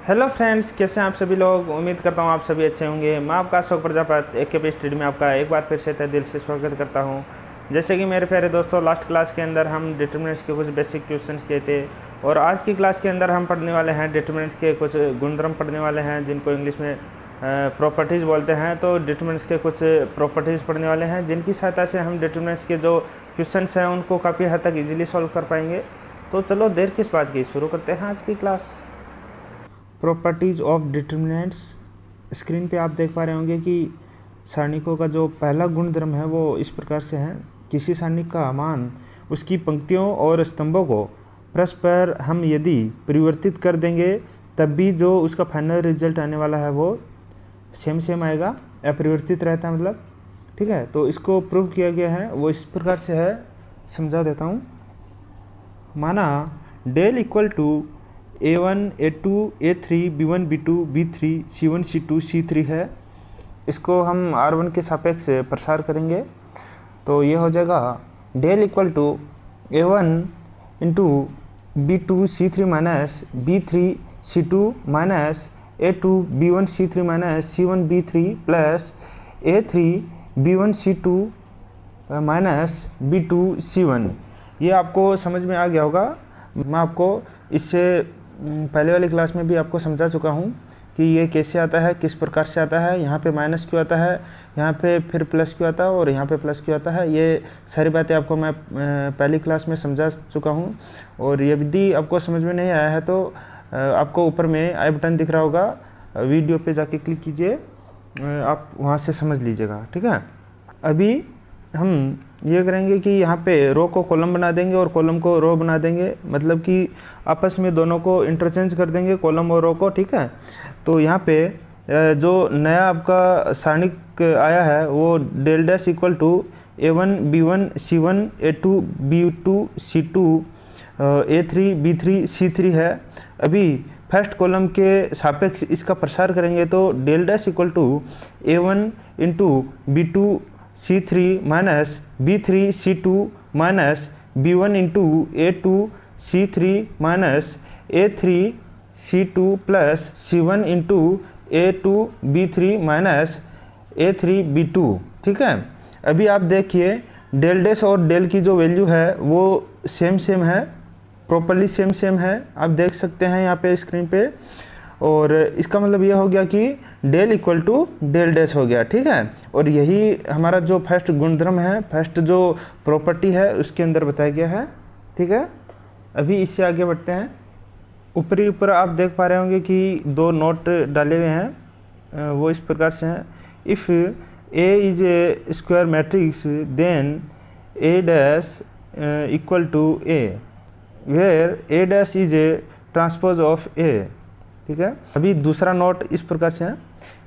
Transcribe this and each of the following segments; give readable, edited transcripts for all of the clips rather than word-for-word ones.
Hello friends, कैसे हैं आप सभी लोग। उम्मीद करता हूं आप सभी अच्छे होंगे। मैं आपका अशोक प्रजापति AKP स्टडी में आपका एक बार फिर से तहे दिल से स्वागत करता हूं। जैसे कि मेरे प्यारे दोस्तों, लास्ट क्लास के अंदर हम डिटर्मिनेंट्स के कुछ बेसिक क्वेश्चंस किए थे और आज की क्लास के अंदर हम पढ़ने वाले हैं डिटर्मिनेंट्स के कुछ गुणधर्म पढ़ने वाले हैं, जिनको इंग्लिश में प्रॉपर्टीज़ बोलते हैं। तो डिटर्मिनेंट्स के कुछ प्रॉपर्टीज़ पढ़ने वाले हैं, जिनकी सहायता से हम डिटर्मिनेंट्स के जो क्वेश्चंस हैं उनको काफ़ी हद तक ईजिली सॉल्व कर पाएंगे। तो चलो देर किस बात की, शुरू करते हैं आज की class. Properties of determinants. Screen पे आप देख पा रहे होंगे कि सारणिकों का जो पहला गुणधर्म है वो इस प्रकार से है। किसी सारणिक का मान उसकी पंक्तियों और स्तंभों को परस्पर हम यदि परिवर्तित कर देंगे तब भी जो उसका फाइनल रिजल्ट आने वाला है वो सेम आएगा, अपरिवर्तित रहता है मतलब। ठीक है, तो इसको प्रूव किया गया है, वो इस प्रकार से है, समझा देता हूँ। माना del equal to A1 A2 A3 B1 B2 B3 C1 C2 C3 है। इसको हम R1 के सापेक्ष प्रसार करेंगे तो ये हो जाएगा del equal to A1 into B2 C3 minus B3 C2 minus A2 B1 C3 minus C1 B3 plus A3 B1 C2 minus B2 C1। ये आपको समझ में आ गया होगा। मैं आपको इससे पहले वाली क्लास में भी आपको समझा चुका हूँ कि ये कैसे आता है, किस प्रकार से आता है, यहाँ पे माइनस क्यों आता है, यहाँ पे फिर प्लस क्यों आता है और यहाँ पे प्लस क्यों आता है। ये सारी बातें आपको मैं पहली क्लास में समझा चुका हूँ। और यदि आपको समझ में नहीं आया है तो आपको ऊपर में आई बटन दिख रहा होगा, वीडियो पे जाके क्लिक कीजिए, आप वहाँ से समझ लीजिएगा। ठीक है, अभी हम ये करेंगे कि यहाँ पे रो को कॉलम बना देंगे और कॉलम को रो बना देंगे, मतलब कि आपस में दोनों को इंटरचेंज कर देंगे, कॉलम और रो को। ठीक है, तो यहाँ पे जो नया आपका सारणिक आया है वो del dash equal to A1 B1 C1 A2 B2 C2 A3 B3 C3 है। अभी फर्स्ट कॉलम के सापेक्ष इसका प्रसार करेंगे तो del dash equal to A1 into B2 C3 minus B3 C2 minus B1 into A2 C3 minus A3 C2 plus C1 into A2 B3 minus A3 B2। ठीक है, अभी आप देखिए डेल डैश और डेल की जो वैल्यू है वो सेम है, प्रॉपरली सेम है, आप देख सकते हैं यहाँ पे स्क्रीन पे। और इसका मतलब ये हो गया कि del equal to del dash हो गया। ठीक है, और यही हमारा जो फर्स्ट गुणधर्म है, फर्स्ट जो प्रॉपर्टी है उसके अंदर बताया गया है। ठीक है, अभी इससे आगे बढ़ते हैं। ऊपर आप देख पा रहे होंगे कि दो नोट डाले हुए हैं, वो इस प्रकार से हैं। If A is a square matrix then A dash equal to A, where A dash is a transpose of A। ठीक है, अभी दूसरा नोट इस प्रकार से है।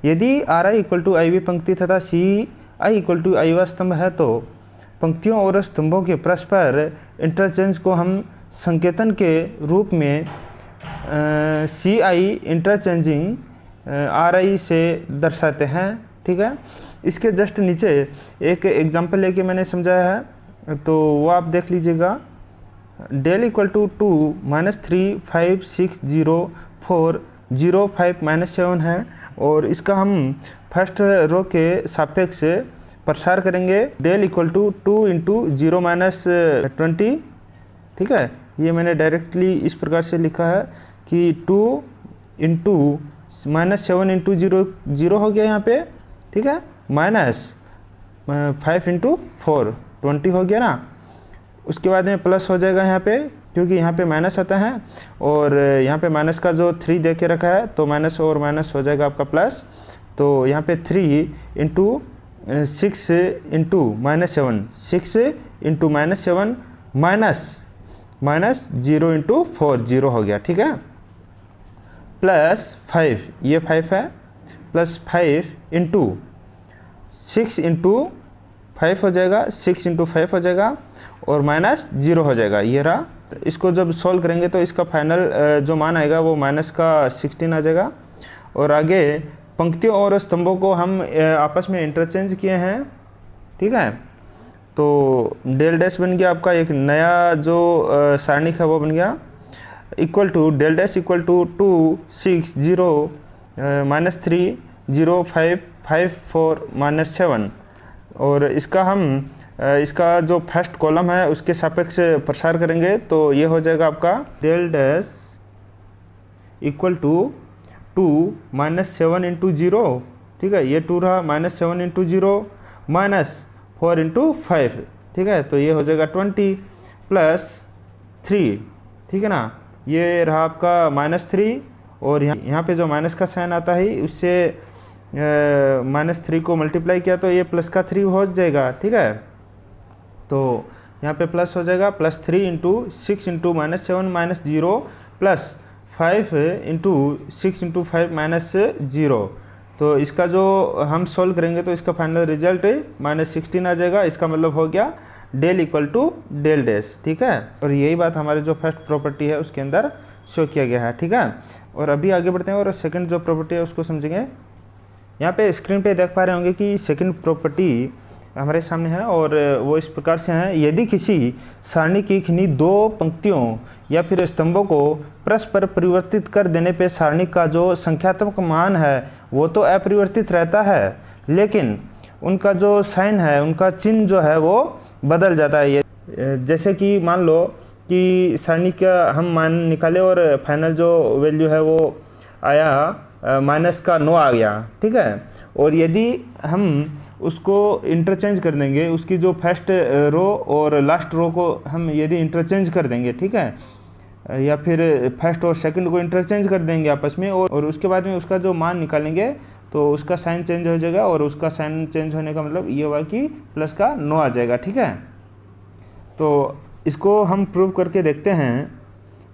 यदि RI इक्वल टू IV पंक्ति तथा CI इक्वल टू IY स्तंभ है तो पंक्तियों और स्तंभों के परस्पर इंटरचेंज को हम संकेतन के रूप में CI इंटरचेंजिंग RI से दर्शाते हैं। ठीक है, इसके जस्ट नीचे एक एग्जांपल लेके मैंने समझाया है, तो वो आप देख लीजिएगा। Del equal to 2 minus 3 5 6 0 4 0 5 minus 7 है और इसका हम फर्स्ट रो के सापेक्ष प्रसार करेंगे। Del equal to 2 into 0 minus 20। ठीक है, ये मैंने डायरेक्टली इस प्रकार से लिखा है कि 2 इंटू माइनस 7 इंटू 0 हो गया यहाँ पे। ठीक है, माइनस 5 इंटू 4 20 हो गया ना। उसके बाद में प्लस हो जाएगा यहाँ पे, क्योंकि यहाँ पे माइनस आता है और यहाँ पे माइनस का जो 3 दे के रखा है तो माइनस और माइनस हो जाएगा आपका प्लस। तो यहाँ पे 3 into 6 into minus 7, 6 into minus 7 minus 0 into 4 0 हो गया। ठीक है, प्लस 5, ये 5 है, प्लस 5 इंटू 6 इंटू 5 हो जाएगा, 6 इंटू 5 हो जाएगा और माइनस 0 हो जाएगा। ये रहा। इसको जब सॉल्व करेंगे तो इसका फाइनल जो मान आएगा वो माइनस का 16 आ जाएगा। और आगे पंक्तियों और स्तंभों को हम आपस में इंटरचेंज किए हैं। ठीक है, तो डेल डैश बन गया आपका एक नया जो सारणिक है वो बन गया। Equal to del dash equal to 2 6 0 -3 0 5 5 4 -7। और इसका हम इसका जो फर्स्ट कॉलम है उसके सापेक्ष प्रसार करेंगे तो ये हो जाएगा आपका del dash equal to 2 -7 into 0, ठीक है, ये 2 रहा, -7 इंटू 0 -4 इंटू 5, ठीक है, तो ये हो जाएगा 20 + 3, ठीक है ना। ये रहा आपका -3 और यहाँ पे जो माइनस का साइन आता है उससे -3 को मल्टीप्लाई किया तो ये प्लस का 3 हो जाएगा, ठीक है। तो यहाँ पे प्लस हो जाएगा +3 into 6 into -7 -0 plus 5 into 6 into 5 -0। तो इसका जो हम सोल्व करेंगे तो इसका फाइनल रिजल्ट -16 आ जाएगा। इसका मतलब हो गया del equal to del dash, ठीक है। और यही बात हमारे जो फर्स्ट प्रॉपर्टी है उसके अंदर शो किया गया है, ठीक है। और अभी आगे बढ़ते हैं और सेकंड जो प्रॉपर्टी है उसको समझेंगे। यहाँ पे स्क्रीन पे देख पा रहे होंगे कि सेकंड प्रॉपर्टी हमारे सामने है और वो इस प्रकार से है। यदि किसी सारणी की किन्हीं 2 पंक्तियों या फिर स्तंभों को परस्पर परिवर्तित कर देने पे सारणी का जो संख्यात्मक मान है वो तो अपरिवर्तित रहता है, लेकिन उनका जो साइन है, उनका चिन्ह जो है वो बदल जाता है। ये जैसे कि मान लो कि सारणी का हम मान निकाले और फाइनल जो वैल्यू है वो आया -9 आ गया, ठीक है। और यदि हम उसको इंटरचेंज कर देंगे, उसकी जो फर्स्ट रो और लास्ट रो को हम यदि इंटरचेंज कर देंगे, ठीक है, या फिर फर्स्ट और सेकंड को इंटरचेंज कर देंगे आपस में और उसके बाद में उसका जो मान निकालेंगे तो उसका साइन चेंज हो जाएगा और उसका साइन चेंज होने का मतलब ये हुआ कि प्लस का 9 आ जाएगा, ठीक है। तो इसको हम प्रूव करके देखते हैं।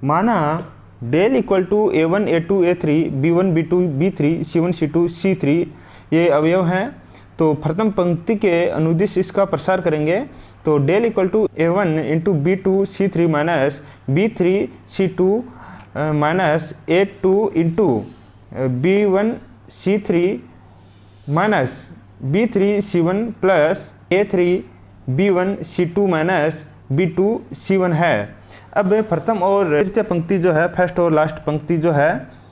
माना del equal to A1 A2 A3 B1 B2 B3 C1 C2 C3 ये अवयव हैं, तो प्रथम पंक्ति के अनुदिश इसका प्रसार करेंगे तो del equal to A1 into B2 C3 minus B3 C2 minus A2 into B1 C3 minus B3 C1 plus A3 B1 C2 minus B2 C1 है। अब प्रथम और तृतीय पंक्ति जो है, फर्स्ट और लास्ट पंक्ति जो है,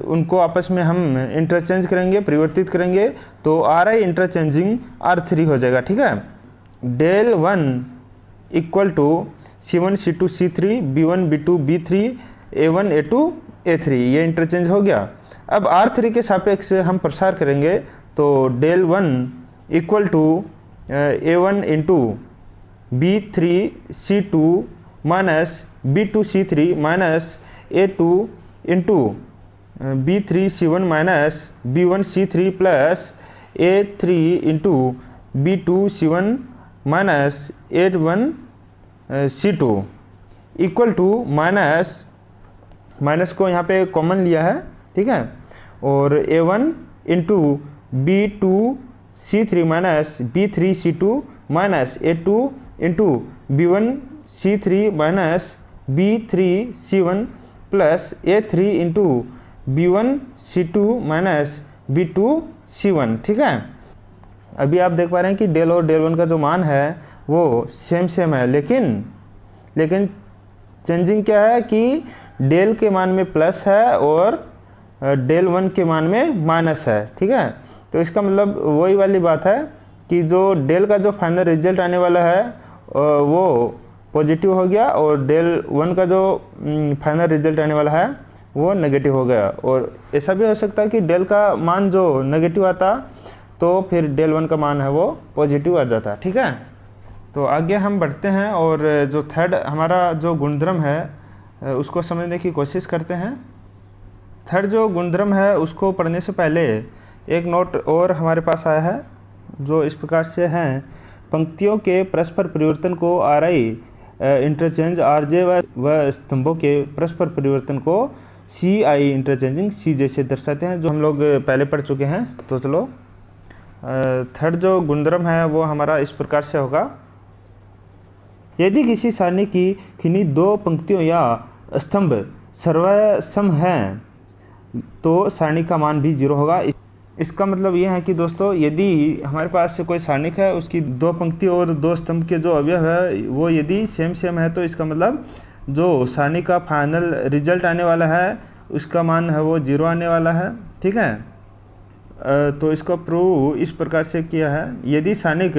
उनको आपस में हम इंटरचेंज करेंगे, परिवर्तित करेंगे तो RI इंटरचेंजिंग R3 हो जाएगा, ठीक है। Del 1 equal to C1 C2 C3 B1 B2 B3 A1 A2 A3 ये इंटरचेंज हो गया। अब R3 के सापेक्ष हम प्रसार करेंगे तो del 1 equal to A1 into B3 C2 minus B2 C3 minus A2 into B3 C1 minus B1 C3 plus A3 into B2 C1 minus A1 C2 equal to minus को यहाँ पे कॉमन लिया है, ठीक है। और A1 into B2 C3 minus B3 C2 minus A2 into B1 C3 minus B3 C1 plus A3 into B1 C2 minus B2 C1, ठीक है। अभी आप देख पा रहे हैं कि डेल और डेल 1 का जो मान है वो सेम है, लेकिन चेंजिंग क्या है कि डेल के मान में प्लस है और डेल 1 के मान में माइनस है, ठीक है। तो इसका मतलब वही वाली बात है कि जो डेल का जो फाइनल रिजल्ट आने वाला है वो पॉजिटिव हो गया और डेल 1 का जो फाइनल रिजल्ट आने वाला है वो नेगेटिव हो गया। और ऐसा भी हो सकता है कि डेल का मान जो नेगेटिव आता तो फिर डेल 1 का मान है वो पॉजिटिव आ जाता, ठीक है। तो आगे हम बढ़ते हैं और जो थर्ड हमारा जो गुणधर्म है उसको समझने की कोशिश करते हैं। थर्ड जो गुणधर्म है उसको पढ़ने से पहले एक नोट और हमारे पास आया है जो इस प्रकार से हैं। पंक्तियों के परस्पर परिवर्तन को RI इंटरचेंज RJ व स्तंभों के परस्पर परिवर्तन को CI इंटरचेंजिंग CJ से दर्शाते हैं, जो हम लोग पहले पढ़ चुके हैं। तो चलो थर्ड जो गुणधर्म है वो हमारा इस प्रकार से होगा। यदि किसी सारणी की किन्हीं 2 पंक्तियों या स्तंभ सर्वसम हैं तो सारणी का मान भी 0 होगा। इसका मतलब ये है कि दोस्तों यदि हमारे पास कोई सारणी है, उसकी 2 पंक्ति और 2 स्तंभ के जो अवयव है वो यदि सेम है तो इसका मतलब जो सारणी का फाइनल रिजल्ट आने वाला है उसका मान है वो 0 आने वाला है। ठीक है, तो इसको प्रूव इस प्रकार से किया है। यदि सारणिक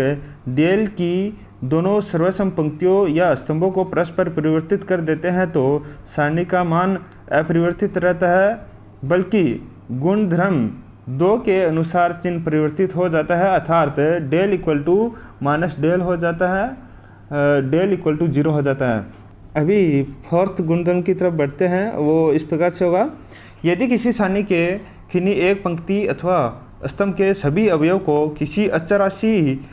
डेल की दोनों सर्वसम पंक्तियों या स्तंभों को परस्पर परिवर्तित कर देते हैं तो सारणी का मान अपरिवर्तित रहता है, बल्कि गुणधर्म 2 के अनुसार चिन्ह परिवर्तित हो जाता है, अर्थात del equal to minus del हो जाता है, डेल इक्वल टू 0 हो जाता है। अभी फोर्थ गुणधर्म की तरफ बढ़ते हैं, वो इस प्रकार से होगा। यदि किसी सारणी के किन्हीं एक पंक्ति अथवा स्तंभ के सभी अवयव को किसी अचर राशि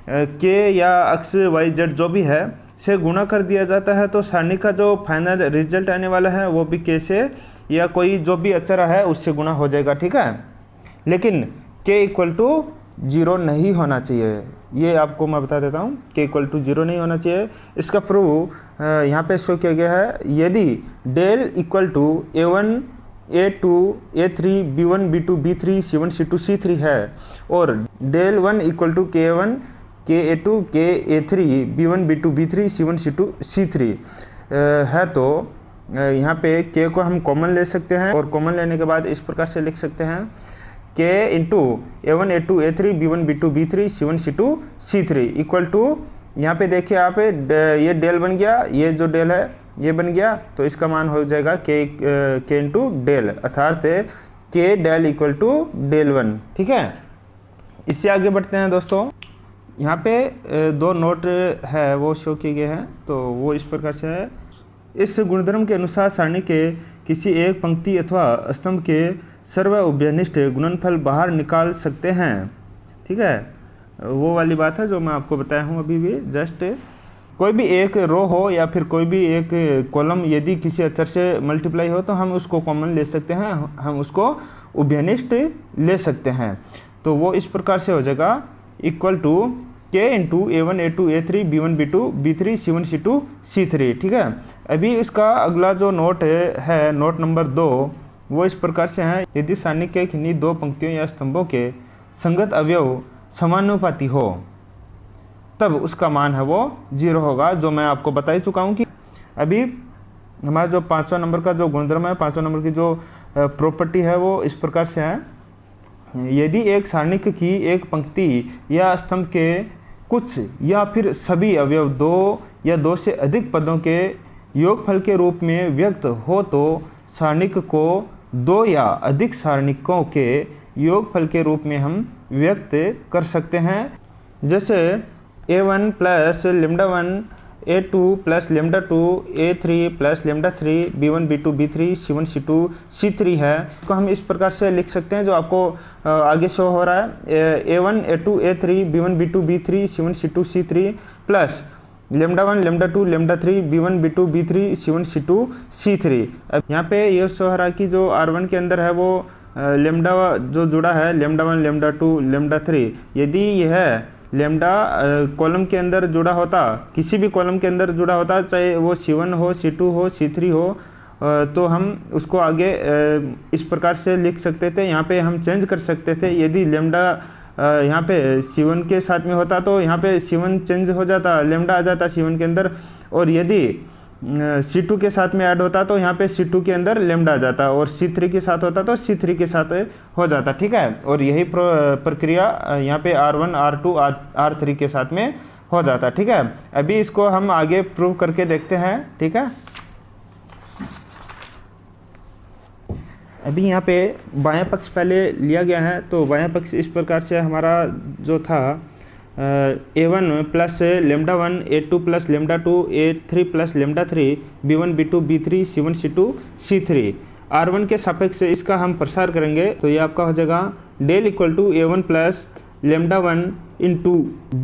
के या अक्ष वाई जेड जो भी है से गुणा कर दिया जाता है तो सारणी का जो फाइनल रिजल्ट आने वाला है वो भी के से या कोई जो भी अचर है उससे गुणा हो जाएगा। ठीक है, लेकिन के इक्वल टू 0 नहीं होना चाहिए, ये आपको मैं बता देता हूँ। के इक्वल टू 0 नहीं होना चाहिए। इसका प्रूफ यहाँ पे शो किया गया है। यदि del equal to A1 A2 A3 B1 B2 B3 C1 C2 C3 है और del 1 equal to K1 Ka2 Ka3 B1 B2 B3 C1 C2 C3 है, तो यहाँ पे K को हम कॉमन ले सकते हैं और कॉमन लेने के बाद इस प्रकार से लिख सकते हैं K into A1 A2 A3 B1 B2 B3 C1 C2 C3 equal to, यहाँ पे देखिए आप ये डेल बन गया, ये जो डेल है ये बन गया, तो इसका मान हो जाएगा के इंटू डेल, अर्थात के डेल इक्वल टू डेल 1। ठीक है, इससे आगे बढ़ते हैं दोस्तों। यहाँ पे 2 नोट है वो शो किए गए हैं, तो वो इस प्रकार से है। इस गुणधर्म के अनुसार सारणी के किसी एक पंक्ति अथवा स्तंभ के सर्व उभयनिष्ठ गुणनफल बाहर निकाल सकते हैं। ठीक है, वो वाली बात है जो मैं आपको बताया हूँ अभी भी। जस्ट कोई भी एक रो हो या फिर कोई भी एक कॉलम यदि किसी अक्षर से मल्टीप्लाई हो तो हम उसको कॉमन ले सकते हैं, हम उसको उभयनिष्ठ ले सकते हैं। तो वो इस प्रकार से हो जाएगा इक्वल टू के into A1 A2 A3 B1 B2 B3 C1 C2 C3। ठीक है, अभी इसका अगला जो नोट है नोट नंबर 2, वो इस प्रकार से है। यदि सारणी के किन्हीं 2 पंक्तियों या स्तंभों के संगत अवयव समानुपाती हो तब उसका मान है वो 0 होगा, जो मैं आपको बता ही चुका हूँ कि अभी हमारा जो 5वां नंबर का जो गुणधर्म है, 5वां नंबर की जो प्रॉपर्टी है वो इस प्रकार से है। यदि एक सारणिक की एक पंक्ति या स्तंभ के कुछ या फिर सभी अवयव 2 या 2 से अधिक पदों के योगफल के रूप में व्यक्त हो तो सारणिक को 2 या अधिक सारणिकों के योगफल के रूप में हम व्यक्त कर सकते हैं। जैसे A1 plus lambda 1 A2 plus lambda 2 A3 plus lambda 3 B1 B2 B3 C1 C2 C3 है। इसको हम इस प्रकार से लिख सकते हैं जो आपको आगे शो हो रहा है। A1 A2 A3 B1 B2 B3 C1 C2 C3 plus lambda 1 lambda 2 lambda 3 B1 B2 B3 C1 C2 C3। अब यहाँ पे ये शो हो रहा है कि जो R1 के अंदर है वो लेमडा जो जुड़ा है लेमडा 1 लेमडा 2 लेमडा 3, यदि यह लेमडा कॉलम के अंदर जुड़ा होता, किसी भी कॉलम के अंदर जुड़ा होता, चाहे वो C1 हो C2 हो C3 हो, तो हम उसको आगे इस प्रकार से लिख सकते थे। यहाँ पे हम चेंज कर सकते थे। यदि लेमडा यहाँ पे C1 के साथ में होता तो यहाँ पे C1 चेंज हो जाता, लेमडा आ जाता C1 के अंदर, और यदि C2 के साथ में ऐड होता तो यहाँ पे C2 के अंदर लेमडा आ जाता, और C3 के साथ होता तो C3 के साथ हो जाता। ठीक है, और यही प्रक्रिया यहाँ पे R1 R2 R3 के साथ में हो जाता। ठीक है, अभी इसको हम आगे प्रूव करके देखते हैं। ठीक है, अभी यहाँ पे बायां पक्ष पहले लिया गया है, तो बायां पक्ष इस प्रकार से हमारा जो था A1 plus lambda 1 A2 plus lambda 2 A3 plus lambda 3 B1 B2 B3 C1 C2 C3। R1 के सापेक्ष इसका हम प्रसार करेंगे तो ये आपका हो जाएगा del equal to A1 plus lambda 1 into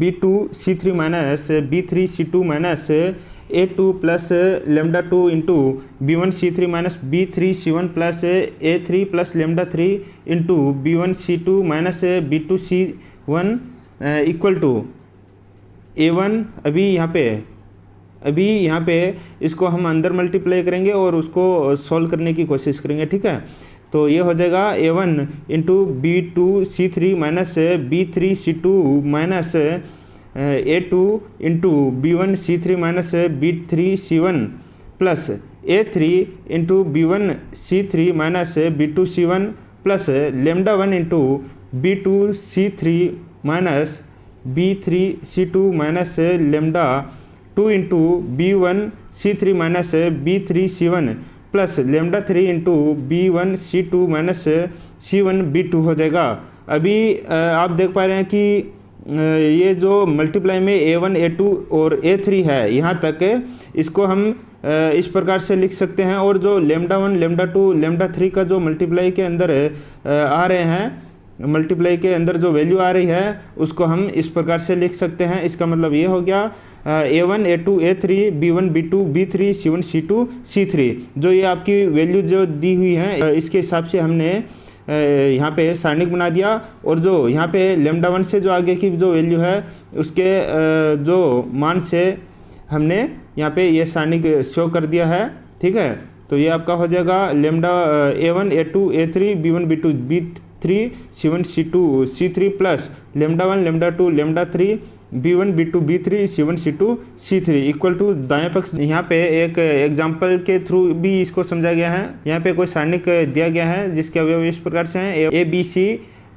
B2 C3 minus B3 C2 minus A2 plus lambda 2 into B1 C3 minus B3 C1 plus A3 plus lambda 3 into B1 C2 minus B2 C1 equal to A1। अभी यहाँ पे इसको हम अंदर multiply करेंगे और उसको solve करने की कोशिश करेंगे। ठीक है, तो ये हो जाएगा A1 into B2 C3 minus B3 C2 minus A2 into B1 C3 minus B3 C1 plus A3 into B1C3 minus B2C1 plus λ1 into B2C3 minus B3C2 minus λ2 into B1C3 minus B3C1 plus λ3 into B1C2 minus C1B2 हो जाएगा। अभी आप देख पा रहे हैं कि ये जो मल्टीप्लाई में A1 A2 और A3 है यहाँ तक, इसको हम इस प्रकार से लिख सकते हैं। और जो λ1 λ2 λ3 का जो मल्टीप्लाई के अंदर आ रहे हैं, मल्टीप्लाई के अंदर जो वैल्यू आ रही है उसको हम इस प्रकार से लिख सकते हैं। इसका मतलब ये हो गया A1 A2 A3 B1 B2 B3 C1 C2 C3, जो ये आपकी वैल्यू जो दी हुई है इसके हिसाब से हमने यहाँ पे सारणिक बना दिया। और जो यहाँ पे λ1 से जो आगे की जो वैल्यू है उसके जो मान से हमने यहाँ पे ये सारणिक शो कर दिया है। ठीक है, तो ये आपका हो जाएगा A1 A2 A3 B1 B2 B3 C1 C2 C3 plus λ1 λ2 λ3 B1 B2 B3 C1 C2 C3 equal to दाएं पक्ष। यहाँ पे एक एग्जाम्पल के थ्रू भी इसको समझा गया है। यहाँ पे कोई सारणिक दिया गया है जिसके अवयव इस प्रकार से हैं A B C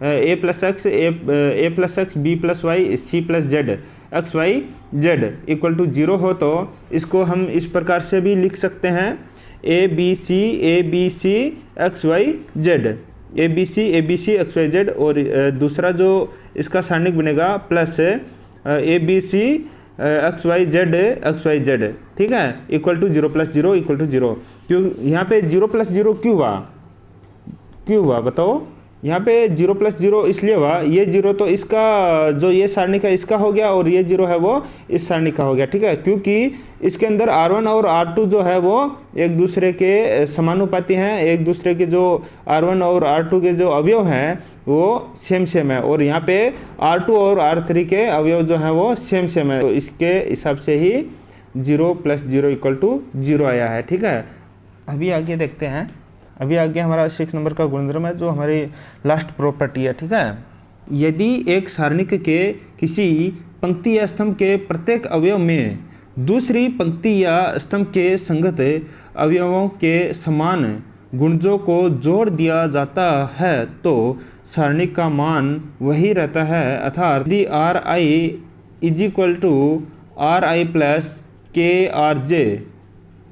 A plus x A plus x B plus y C plus z x y z equal to 0 हो तो इसको हम इस प्रकार से भी लिख सकते हैं A B C x y z A B C x y z. और दूसरा जो इसका सारणिक बनेगा plus ABC x y z, ठीक है, equal to 0 plus 0 equal to 0। क्यों यहाँ पे 0 प्लस 0 क्यों हुआ बताओ? यहाँ पे 0 प्लस 0 इसलिए हुआ, ये 0 तो इसका जो ये सारणी का इसका हो गया और ये 0 है वो इस सारणी का हो गया। ठीक है, क्योंकि इसके अंदर R1 और R2 जो है वो एक दूसरे के समानुपाती हैं, एक दूसरे के जो R1 और R2 के जो अवयव हैं वो सेम है। और यहाँ पे R2 और R3 के अवयव जो हैं वो सेम है, तो इसके हिसाब से ही 0 प्लस 0 इक्वल टू 0 आया है। ठीक है, अभी आगे देखते हैं। अभी आगे हमारा 6 नंबर का गुणधर्म है जो हमारी लास्ट प्रॉपर्टी है। ठीक है, यदि एक सारणिक के किसी पंक्ति या स्तंभ के प्रत्येक अवयव में दूसरी पंक्ति या स्तंभ के संगत अवयवों के समान गुणजों को जोड़ दिया जाता है तो सारणिक का मान वही रहता है। अर्थात यदि Ri is equal to Ri plus KRJ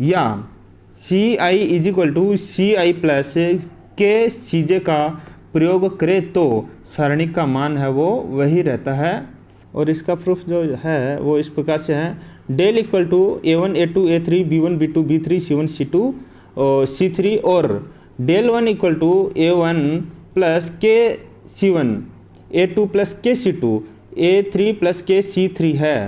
या Ci is equal to Ci plus KCJ का प्रयोग करें तो सारणिक का मान है वो वही रहता है। और इसका प्रूफ जो है वो इस प्रकार से है, del equal to A1 A2 A3 B1 B2 B3 C1 C2 C3 और del 1 equal to A1 plus KC1 A2 plus KC2 A3 plus KC3 है।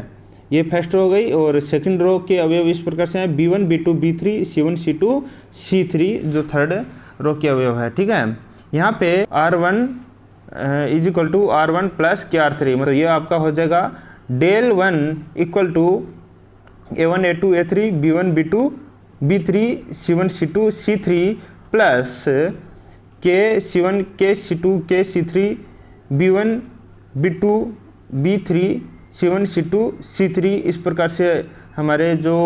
ये फर्स्ट रो हो गई। और सेकंड रो के अवयव इस प्रकार से हैं B1 B2 B3 C1 C2 C3 जो थर्ड रो के अवयव है। ठीक है, यहाँ पे R1 is equal to R1 plus KR3, मतलब ये आपका हो जाएगा del 1 equal to A1 A2 A3 B1 B2 B3 C1 C2 C3 plus KC1 KC2 KC3 B1 B2 B3 C1 C2 C3 इस प्रकार से हमारे जो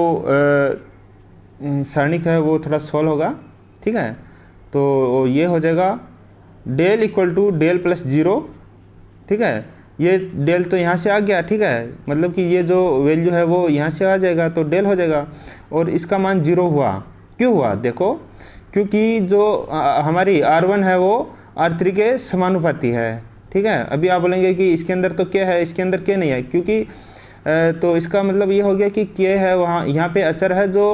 सारणिक है वो थोड़ा सॉल्व होगा। ठीक है, तो ये हो जाएगा del equal to del plus 0। ठीक है, ये डेल तो यहाँ से आ गया। ठीक है, मतलब कि ये जो वैल्यू है वो यहाँ से आ जाएगा तो डेल हो जाएगा। और इसका मान 0 हुआ, क्यों हुआ देखो, क्योंकि जो हमारी R1 है वो R3 के समानुपाती है। ठीक है, अभी आप बोलेंगे कि इसके अंदर तो क्या है, इसके अंदर क्या नहीं है, क्योंकि तो इसका मतलब ये हो गया कि क्या है वहाँ यहाँ पे अचर है जो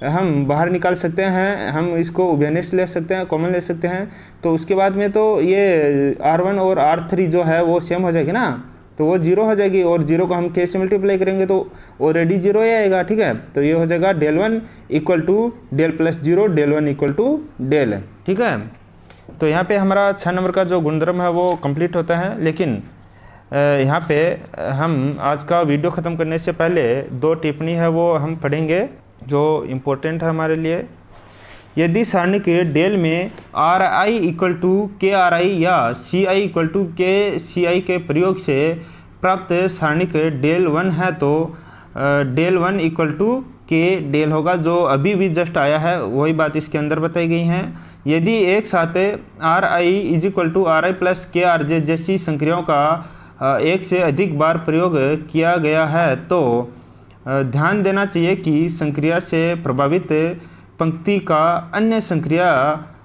हम बाहर निकाल सकते हैं, हम इसको उभयनिष्ठ ले सकते हैं, कॉमन ले सकते हैं। तो उसके बाद में तो ये R1 और R3 जो है वो सेम हो जाएगी ना, तो वो 0 हो जाएगी। और 0 को हम K से मल्टीप्लाई करेंगे तो ऑलरेडी 0 ही आएगा। ठीक है, तो ये हो जाएगा del 1 equal to del plus 0 del 1 equal to del. ठीक है, तो यहाँ पे हमारा 6 नंबर का जो गुणधर्म है वो कंप्लीट होता है। लेकिन यहाँ पे हम आज का वीडियो ख़त्म करने से पहले 2 टिप्पणी है वो हम पढ़ेंगे जो इम्पोर्टेंट है हमारे लिए। यदि सारणी के डेल में Ri इक्वल टू KRi या Ci इक्वल टू KCi के प्रयोग से प्राप्त सारणी के डेल 1 है तो डेल 1 इक्वल टू के डेल होगा, जो अभी भी जस्ट आया है वही बात इसके अंदर बताई गई है। यदि एक साथ R i is equal to R i plus K R J जैसी संक्रियाओं का एक से अधिक बार प्रयोग किया गया है तो ध्यान देना चाहिए कि संक्रिया से प्रभावित पंक्ति का अन्य संक्रिया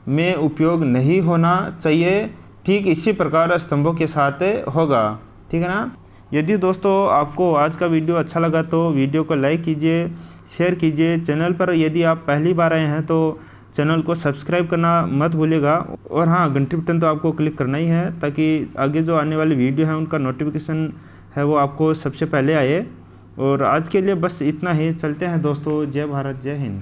में उपयोग नहीं होना चाहिए। ठीक इसी प्रकार स्तंभों के साथ होगा। ठीक है ना। यदि दोस्तों आपको आज का वीडियो अच्छा लगा तो वीडियो को लाइक कीजिए, शेयर कीजिए। चैनल पर यदि आप पहली बार आए हैं तो चैनल को सब्सक्राइब करना मत भूलिएगा। और हाँ, घंटी बटन तो आपको क्लिक करना ही है ताकि आगे जो आने वाली वीडियो है उनका नोटिफिकेशन है वो आपको सबसे पहले आए। और आज के लिए बस इतना ही। चलते हैं दोस्तों। जय भारत, जय हिंद।